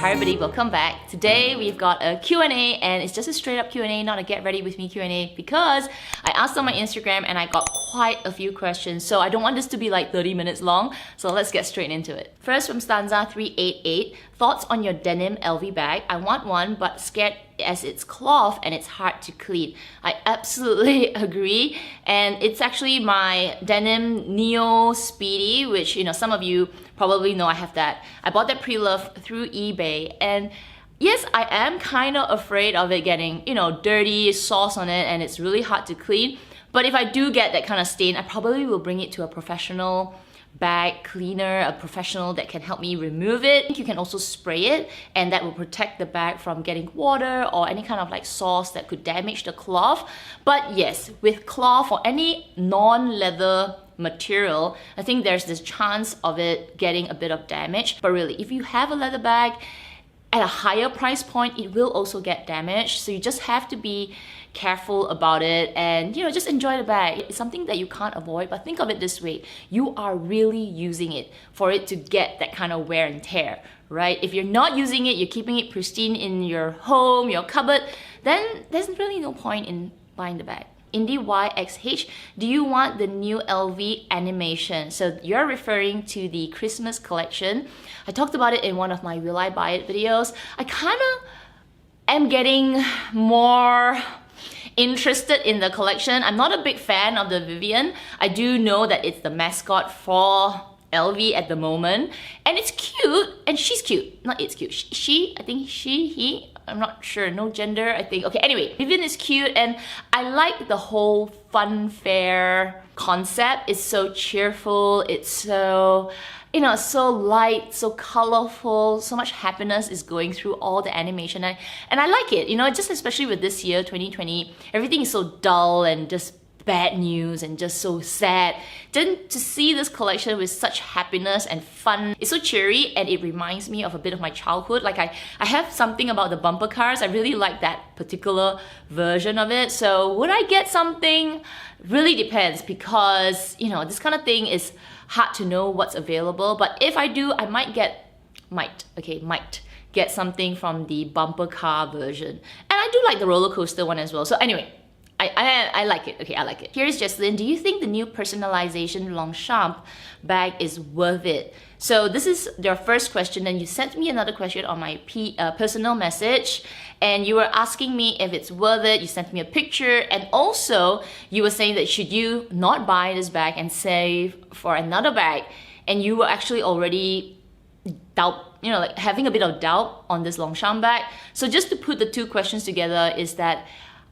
Hi everybody, welcome back. Today we've got a Q&A and it's just a straight up Q&A, not a get ready with me Q&A, because I asked on my Instagram and I got quite a few questions, so I don't want this to be like 30 minutes long, so let's get straight into it. First from Stanza388, thoughts on your Denim LV bag? I want one but scared as it's cloth and it's hard to clean. I absolutely agree, and it's actually my Denim Neo Speedy, which some of you probably know I have that. I bought that pre-loved through eBay, and yes, I am kind of afraid of it getting dirty, sauce on it, and it's really hard to clean. But if I do get that kind of stain, I probably will bring it to a professional bag cleaner, a professional that can help me remove it. You can also spray it, and that will protect the bag from getting water or any kind of like sauce that could damage the cloth. But yes, with cloth or any non-leather material, I think there's this chance of it getting a bit of damage. But really, if you have a leather bag at a higher price point, it will also get damaged. So you just have to be careful about it and just enjoy the bag. It's something that you can't avoid, but think of it this way: you are really using it for it to get that kind of wear and tear, right? If you're not using it, you're keeping it pristine in your home, your cupboard, then there's really no point in buying the bag. Indie YXH, do you want the new LV animation? So you're referring to the Christmas collection. I talked about it in one of my Will I Buy It videos. I kind of am getting more interested in the collection. I'm not a big fan of the Vivian. I do know that it's the mascot for LV at the moment, and it's cute, and she's cute. Not it's cute. She, I think he, I'm not sure, no gender, I think. Okay, anyway, Vivian is cute, and I like the whole fun fair concept. It's so cheerful, it's so, so light, so colorful, so much happiness is going through all the animation, and I like it, just especially with this year, 2020, everything is so dull and just bad news and just so sad. Then to see this collection with such happiness and fun, it's so cheery, and it reminds me of a bit of my childhood. Like I have something about the bumper cars. I really like that particular version of it. So would I get something? Really depends, because this kind of thing is hard to know what's available. But if I do, I might get something from the bumper car version. And I do like the roller coaster one as well. So anyway, I like it. Okay, I like it. Here's Jesslyn. Do you think the new personalization Longchamp bag is worth it? So this is your first question, and you sent me another question on my personal message, and you were asking me if it's worth it. You sent me a picture, and also you were saying that should you not buy this bag and save for another bag, and you were actually already like having a bit of doubt on this Longchamp bag. So just to put the two questions together is that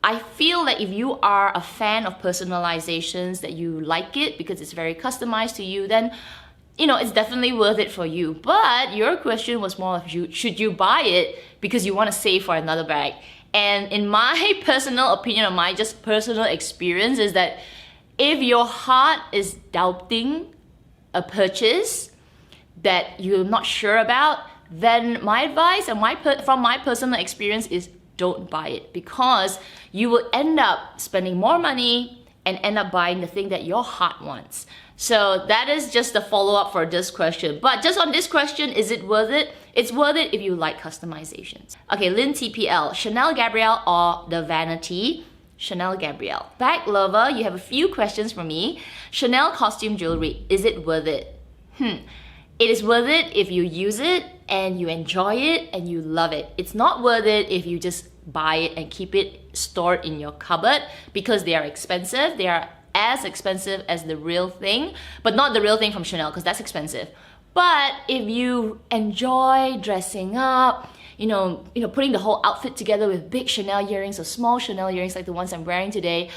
I feel that if you are a fan of personalizations, that you like it because it's very customized to you, then it's definitely worth it for you. But your question was more of should you buy it because you want to save for another bag? And in my personal opinion, or my just personal experience, is that if your heart is doubting a purchase that you're not sure about, then my advice and from my personal experience is don't buy it, because you will end up spending more money and end up buying the thing that your heart wants. So that is just the follow-up for this question. But just on this question, is it worth it? It's worth it if you like customizations. Okay, Lynn TPL, Chanel Gabrielle or the Vanity? Chanel Gabrielle. Bag lover, you have a few questions for me. Chanel costume jewelry, is it worth it? It is worth it if you use it and you enjoy it and you love it. It's not worth it if you just buy it and keep it stored in your cupboard, because they are expensive. They are as expensive as the real thing, but not the real thing from Chanel, because that's expensive. But if you enjoy dressing up, putting the whole outfit together with big Chanel earrings or small Chanel earrings like the ones I'm wearing today,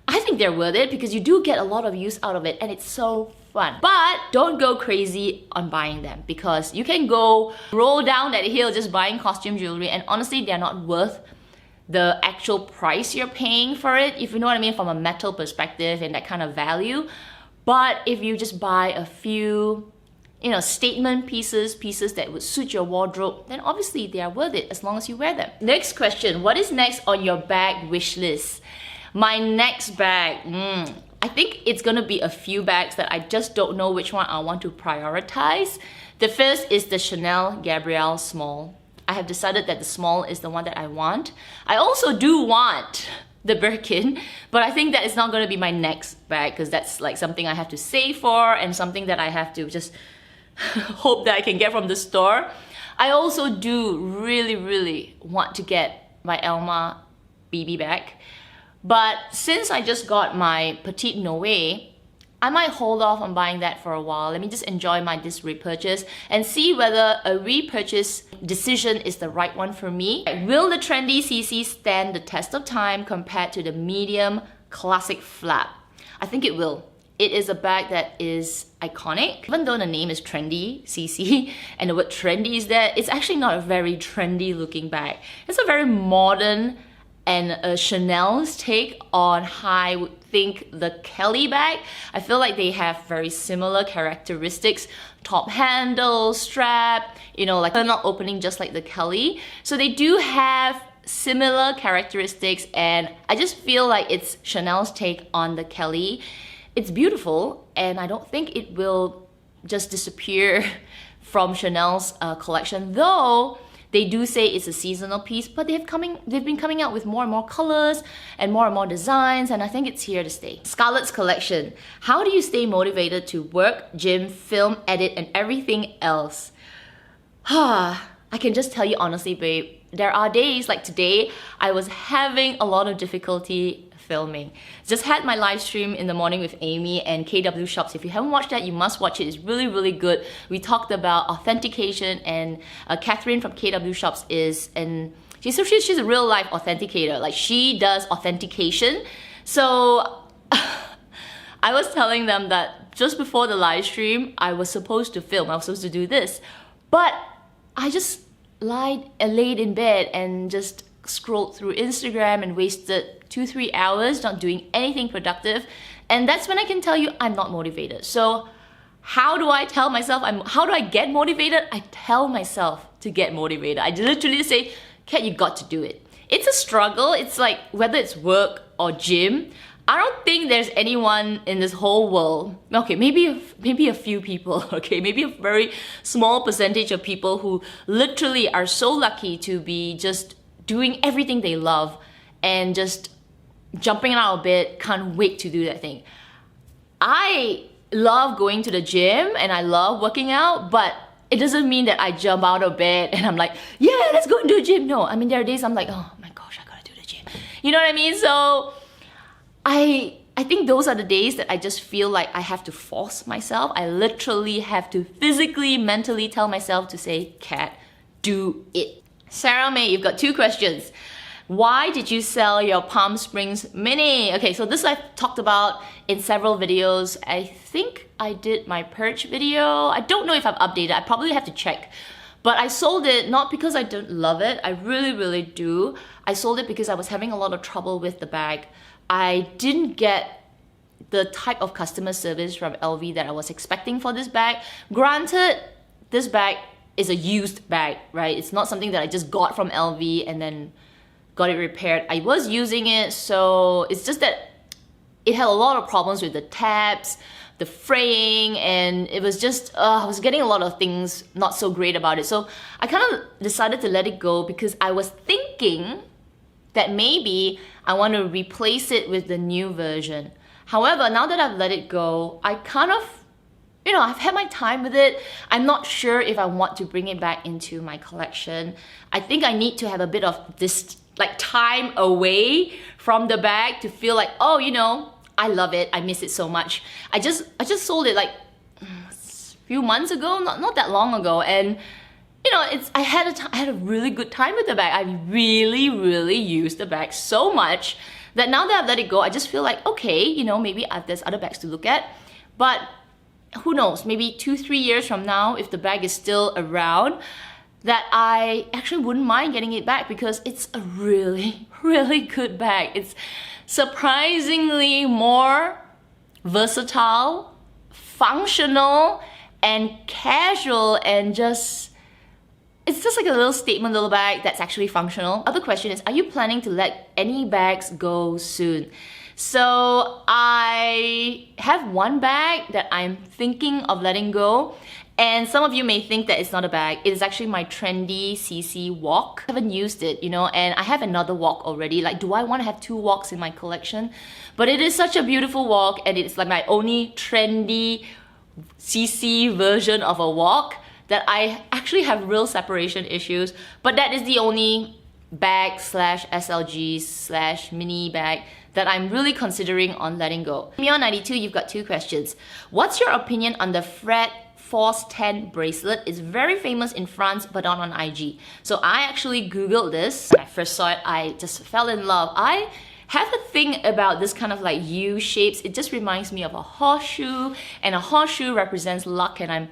I think they're worth it because you do get a lot of use out of it, and it's so fun. But don't go crazy on buying them, because you can go roll down that hill just buying costume jewelry, and honestly, they're not worth the actual price you're paying for it, if you know what I mean, from a metal perspective and that kind of value. But if you just buy a few statement pieces that would suit your wardrobe, then obviously they are worth it as long as you wear them. Next question, what is next on your bag wish list? My next bag, I think it's gonna be a few bags that I just don't know which one I want to prioritize. The first is the Chanel Gabrielle Small. I have decided that the small is the one that I want. I also do want the Birkin, but I think that it's not going to be my next bag because that's like something I have to save for and something that I have to just hope that I can get from the store. I also do really want to get my Elma BB bag, but since I just got my Petite Noé, I might hold off on buying that for a while. Let me just enjoy this repurchase and see whether a repurchase decision is the right one for me. Will the trendy CC stand the test of time compared to the medium classic flap? I think it will. It is a bag that is iconic. Even though the name is trendy CC and the word trendy is there, it's actually not a very trendy looking bag. It's a very modern and a Chanel's take on how I would think the Kelly bag. I feel like they have very similar characteristics. Top handle, strap, you know, like they're not opening just like the Kelly. So they do have similar characteristics, and I just feel like it's Chanel's take on the Kelly. It's beautiful, and I don't think it will just disappear from Chanel's collection, though they do say it's a seasonal piece, but they've been coming out with more and more colors and more designs, and I think it's here to stay. Scarlett's collection. How do you stay motivated to work, gym, film, edit, and everything else? I can just tell you honestly, babe, there are days like today, I was having a lot of difficulty filming. Just had my live stream in the morning with Amy and KW Shops. If you haven't watched that, you must watch it. It's really good. We talked about authentication, and Catherine from KW Shops is she's a real life authenticator. Like, she does authentication. So I was telling them that just before the live stream, I was supposed to film. I was supposed to do this, but I just laid in bed and just scrolled through Instagram and wasted 2-3 hours not doing anything productive, and that's when I can tell you I'm not motivated. So how do I tell myself how do I get motivated? I tell myself to get motivated. I literally say, Kat, you got to do it. It's a struggle. It's like whether it's work or gym. I don't think there's anyone in this whole world, okay, maybe a few people, okay, maybe a very small percentage of people who literally are so lucky to be just doing everything they love and just jumping out of bed, can't wait to do that thing. I love going to the gym and I love working out, but it doesn't mean that I jump out of bed and I'm like, yeah, let's go and do a gym. No, I mean, there are days I'm like, oh my gosh, I gotta do the gym. You know what I mean? So I think those are the days that I just feel like I have to force myself. I literally have to physically, mentally tell myself to say, Kat, do it. Sarah May, you've got 2 questions. Why did you sell your Palm Springs Mini? Okay, so this I've talked about in several videos. I think I did my purge video. I don't know if I've updated. I probably have to check. But I sold it not because I don't love it. I really do. I sold it because I was having a lot of trouble with the bag. I didn't get the type of customer service from LV that I was expecting for this bag. Granted, this bag is a used bag, right? It's not something that I just got from LV and then got it repaired. I was using it, so it's just that it had a lot of problems with the tabs, the fraying, and it was just, I was getting a lot of things not so great about it. So I kind of decided to let it go because I was thinking that maybe I want to replace it with the new version. However, now that I've let it go, I kind of, I've had my time with it. I'm not sure if I want to bring it back into my collection. I think I need to have a bit of this time away from the bag to feel like, oh, I love it. I miss it so much. I just sold it like a few months ago, not that long ago, and I had a really good time with the bag. I really used the bag so much that now that I've let it go, I just feel like, okay, maybe there's other bags to look at. But who knows, maybe 2-3 years from now, if the bag is still around, that I actually wouldn't mind getting it back because it's a really good bag. It's surprisingly more versatile, functional, and casual, and it's just like a little statement little bag that's actually functional. Other question is, are you planning to let any bags go soon? So I have one bag that I'm thinking of letting go. And some of you may think that it's not a bag. It is actually my trendy CC wok. I haven't used it, you know, and I have another wok already. Like, do I want to have 2 woks in my collection? But it is such a beautiful wok, and it's like my only trendy CC version of a wok that I actually have real separation issues. But that is the only bag slash SLG slash mini bag that I'm really considering on letting go. Meon92, you've got 2 questions. What's your opinion on the Freda Force 10 bracelet? Is very famous in France but not on IG. So I actually googled this. When I first saw it, I just fell in love. I have a thing about this kind of like U shapes. It just reminds me of a horseshoe, and a horseshoe represents luck, and I'm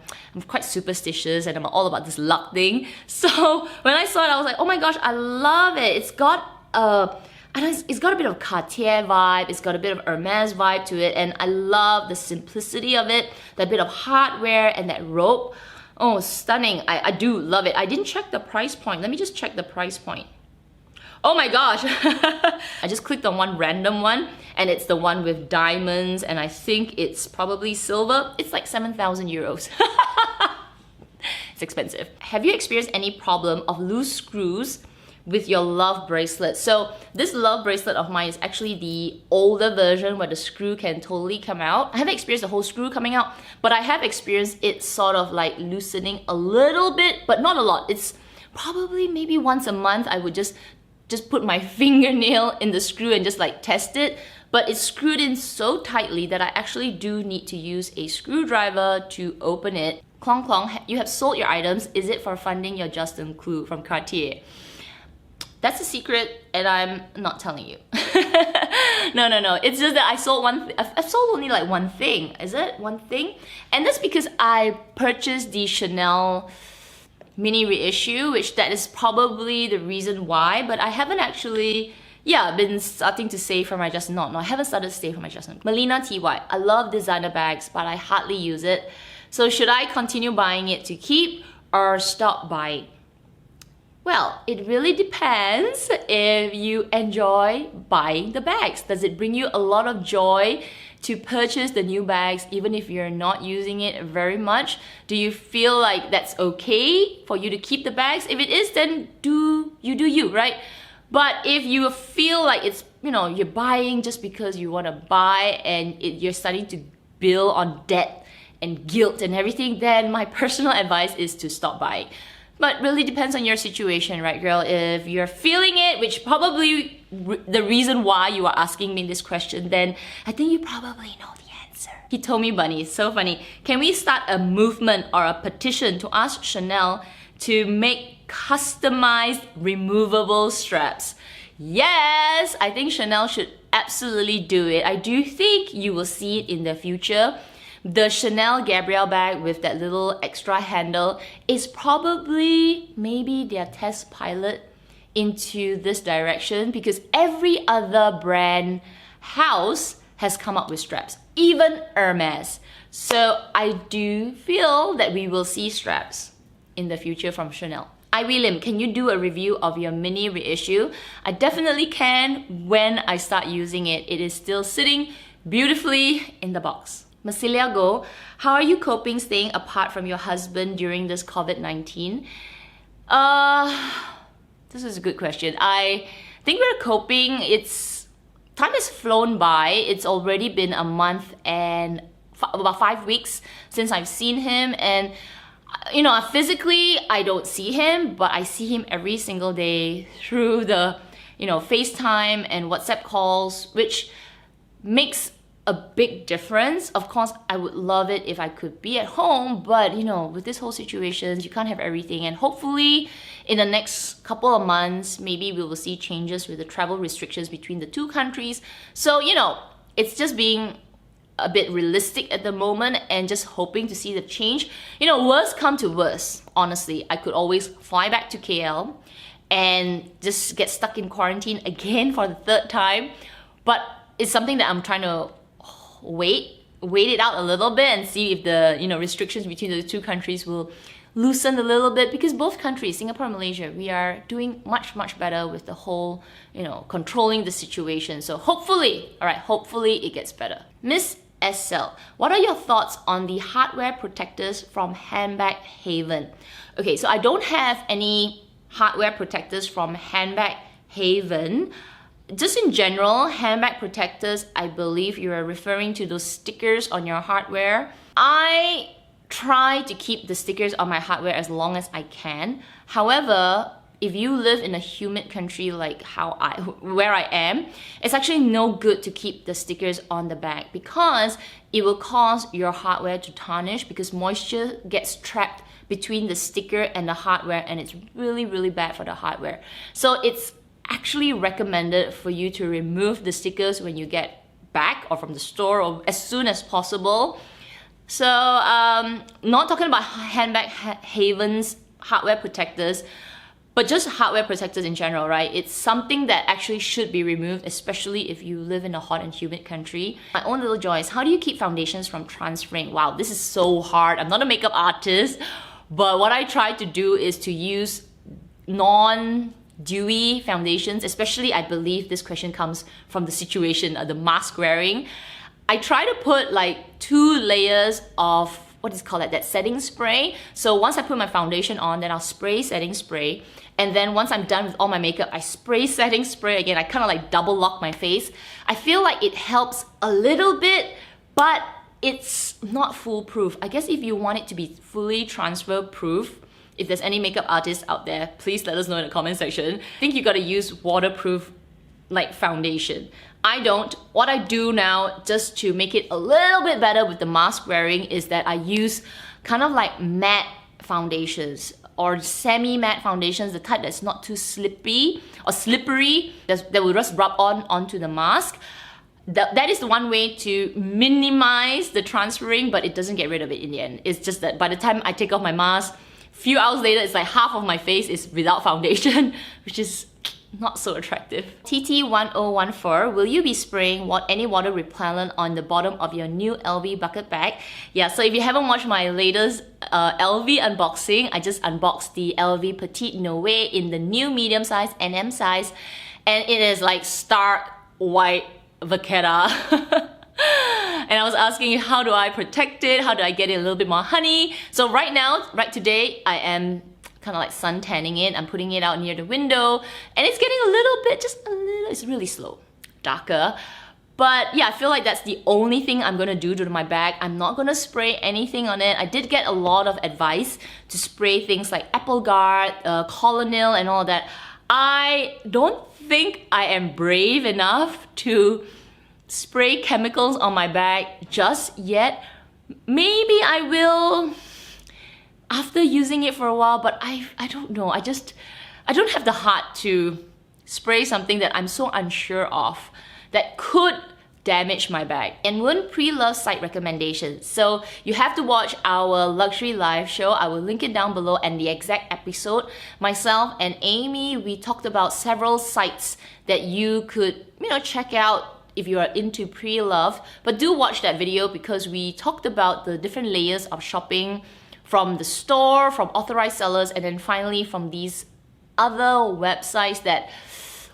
quite superstitious and I'm all about this luck thing. So when I saw it, I was like, oh my gosh, I love it. It's got it's got a bit of Cartier vibe, it's got a bit of Hermes vibe to it, and I love the simplicity of it, that bit of hardware and that rope. Oh, stunning. I do love it. I didn't check the price point. Let me just check the price point. Oh my gosh. I just clicked on one random one, and it's the one with diamonds, and I think it's probably silver. It's like 7,000 euros. It's expensive. Have you experienced any problem of loose screws with your love bracelet? So this love bracelet of mine is actually the older version where the screw can totally come out. I haven't experienced the whole screw coming out, but I have experienced it sort of like loosening a little bit, but not a lot. It's probably maybe once a month I would just put my fingernail in the screw and just like test it. But it's screwed in so tightly that I actually do need to use a screwdriver to open it. Klong Klong, you have sold your items. Is it for funding your Justin Clue from Cartier? That's a secret, and I'm not telling you. No. It's just that I sold I've sold only like one thing. Is it one thing? And that's because I purchased the Chanel mini reissue, which that is probably the reason why. But I haven't actually, been starting to save for my Justin. No, I haven't started to save for my Justin. Melina TY, I love designer bags, but I hardly use it. So should I continue buying it to keep or stop buying? Well, it really depends if you enjoy buying the bags. Does it bring you a lot of joy to purchase the new bags even if you're not using it very much? Do you feel like that's okay for you to keep the bags? If it is, then do you, right? But if you feel like it's, you're buying just because you want to buy and you're starting to build on debt and guilt and everything, then my personal advice is to stop buying. But really depends on your situation, right, girl? If you're feeling it, which probably the reason why you are asking me this question, then I think you probably know the answer. Hitomi Bunny, so funny. Can we start a movement or a petition to ask Chanel to make customized removable straps? Yes, I think Chanel should absolutely do it. I do think you will see it in the future. The Chanel Gabrielle bag with that little extra handle is probably maybe their test pilot into this direction, because every other brand house has come up with straps, even Hermes. So I do feel that we will see straps in the future from Chanel. Ivy Lim, can you do a review of your mini reissue? I definitely can when I start using it. It is still sitting beautifully in the box. Masilia Go, how are you coping staying apart from your husband during this COVID-19? This is a good question. I think we're coping. Time has flown by. It's already been a month and about 5 weeks since I've seen him, and physically I don't see him, but I see him every single day through the FaceTime and WhatsApp calls, which makes a big difference. Of course, I would love it if I could be at home, but with this whole situation, you can't have everything. And hopefully in the next couple of months, maybe we will see changes with the travel restrictions between the two countries. So, it's just being a bit realistic at the moment and just hoping to see the change. Worst come to worst, honestly, I could always fly back to KL and just get stuck in quarantine again for the 3rd time. But it's something that I'm trying to wait wait it out a little bit and see if the restrictions between the two countries will loosen a little bit, because both countries, Singapore and Malaysia, we are doing much better with the whole controlling the situation. So hopefully, all right, hopefully it gets better. Miss SL, what are your thoughts on the hardware protectors from Handbag Haven? Okay, so I don't have any hardware protectors from Handbag Haven. Just in general, handbag protectors, I believe you are referring to those stickers on your hardware. I try to keep the stickers on my hardware as long as I can. However, if you live in a humid country like where I am, it's actually no good to keep the stickers on the bag, because it will cause your hardware to tarnish, because moisture gets trapped between the sticker and the hardware, and it's really bad for the hardware. So it's actually recommended for you to remove the stickers when you get back or from the store, or as soon as possible. So not talking about Handbag Haven's hardware protectors, but just hardware protectors in general, right? It's something that actually should be removed, especially if you live in a hot and humid country. My own little joy is, how do you keep foundations from transferring? Wow, this is so hard. I'm not a makeup artist, but what I try to do is to use non-dewy foundations, especially I believe this question comes from the situation, the mask wearing. I try to put like 2 layers of, what is called that setting spray. So once I put my foundation on, then I'll spray setting spray. And then once I'm done with all my makeup, I spray setting spray again. I kind of like double lock my face. I feel like it helps a little bit, but it's not foolproof. I guess if you want it to be fully transfer proof, if there's any makeup artists out there, please let us know in the comment section. I think you gotta use waterproof like foundation. I don't. What I do now, just to make it a little bit better with the mask wearing, is that I use kind of like matte foundations or semi-matte foundations, the type that's not too slippy or slippery, that will just rub onto the mask. That is the one way to minimize the transferring, but it doesn't get rid of it in the end. It's just that by the time I take off my mask, few hours later, it's like half of my face is without foundation, which is not so attractive. TT1014, will you be spraying any water repellent on the bottom of your new LV bucket bag? Yeah, so if you haven't watched my latest LV unboxing, I just unboxed the LV Petite Noe in the new medium size, NM size, and it is like stark white vacchetta. And I was asking you, how do I protect it? How do I get it a little bit more honey? So right now, right today, I am kind of like sun tanning it. I'm putting it out near the window, and it's getting a little bit, just a little, it's really slow, darker. But yeah, I feel like that's the only thing I'm gonna do to my bag. I'm not gonna spray anything on it. I did get a lot of advice to spray things like Apple Guard, Colonel, and all that. I don't think I am brave enough to spray chemicals on my bag just yet. Maybe I will after using it for a while, but I don't know. I don't have the heart to spray something that I'm so unsure of that could damage my bag. And one pre-love site recommendation. So you have to watch our luxury live show. I will link it down below, and the exact episode. Myself and Amy, we talked about several sites that you could, check out if you are into pre-love. But do watch that video, because we talked about the different layers of shopping from the store, from authorized sellers, and then finally from these other websites that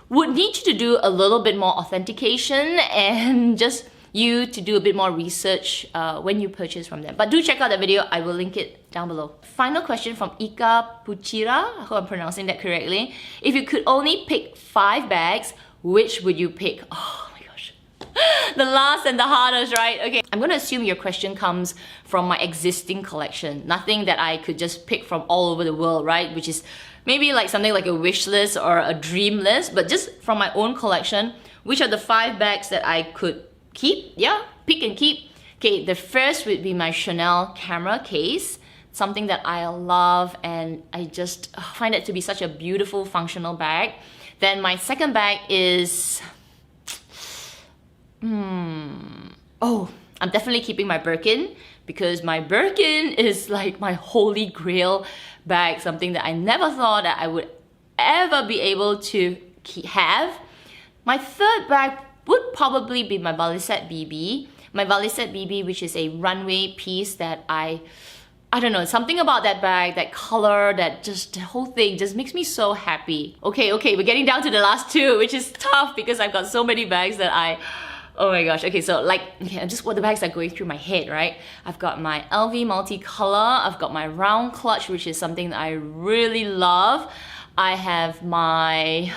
would need you to do a little bit more authentication and just you to do a bit more research when you purchase from them. But do check out that video. I will link it down below. Final question from Ika Puchira. I hope I'm pronouncing that correctly. If you could only pick 5 bags, which would you pick? Oh my gosh. The last and the hardest, right? Okay, I'm gonna assume your question comes from my existing collection. Nothing that I could just pick from all over the world, right? Which is maybe like something like a wish list or a dream list, but just from my own collection, which are the 5 bags that I could keep? Yeah, pick and keep. Okay, the first would be my Chanel camera case, something that I love, and I just find it to be such a beautiful functional bag. Then my second bag is, oh, I'm definitely keeping my Birkin, because my Birkin is like my holy grail bag, something that I never thought that I would ever be able to have. My third bag would probably be my Balisette BB. my Valise BB, which is a runway piece that I don't know, something about that bag, that color, that just the whole thing just makes me so happy. Okay, we're getting down to the last two, which is tough because I've got so many bags that oh my gosh. Okay, so just what the bags are going through my head, right? I've got my LV multicolor, I've got my round clutch, which is something that I really love. I have my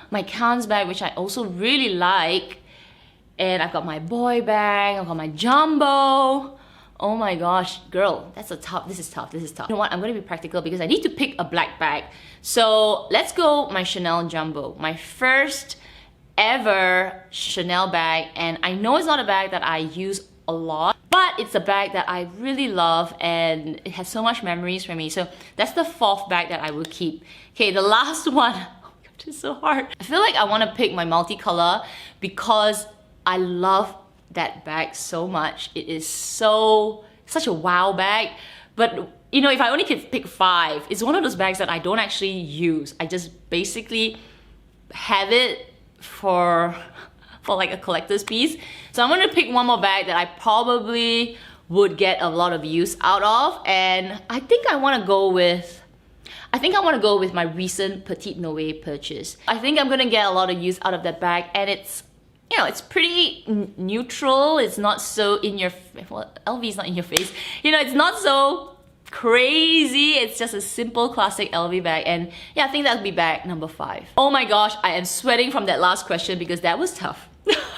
my Cannes bag, which I also really like. And I've got my boy bag, I've got my jumbo. Oh my gosh, girl, this is tough. You know what, I'm gonna be practical because I need to pick a black bag. So let's go my Chanel Jumbo, my first ever Chanel bag. And I know it's not a bag that I use a lot, but it's a bag that I really love and it has so much memories for me. So that's the fourth bag that I will keep. Okay, the last one, oh my God, it's so hard. I feel like I wanna pick my multicolor because I love that bag so much. It is such a wow bag. But you know, if I only could pick 5, it's one of those bags that I don't actually use. I just basically have it for like a collector's piece. So I'm gonna pick one more bag that I probably would get a lot of use out of, and I think I wanna go with my recent Petite Noe purchase. I think I'm gonna get a lot of use out of that bag, and it's, you know, it's pretty neutral. It's not so in your, well, LV is not in your face. You know, it's not so crazy. It's just a simple classic LV bag. And yeah, I think that would be bag number 5. Oh my gosh, I am sweating from that last question because that was tough.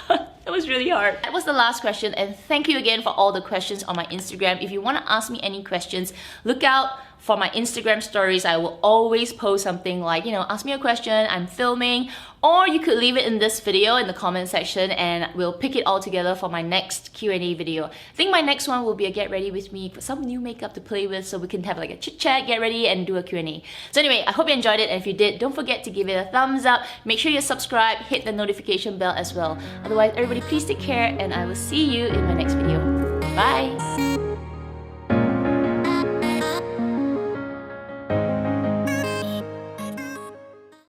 That was really hard. That was the last question, and thank you again for all the questions on my Instagram. If you want to ask me any questions, look out for my Instagram stories. I will always post something like, you know, ask me a question, I'm filming, or you could leave it in this video in the comment section and we'll pick it all together for my next Q&A video. I think my next one will be a get ready with me, put some new makeup to play with so we can have like a chit chat, get ready and do a Q&A. So anyway, I hope you enjoyed it, and if you did, don't forget to give it a thumbs up. Make sure you subscribe, hit the notification bell as well. Otherwise, everybody please take care and I will see you in my next video. Bye!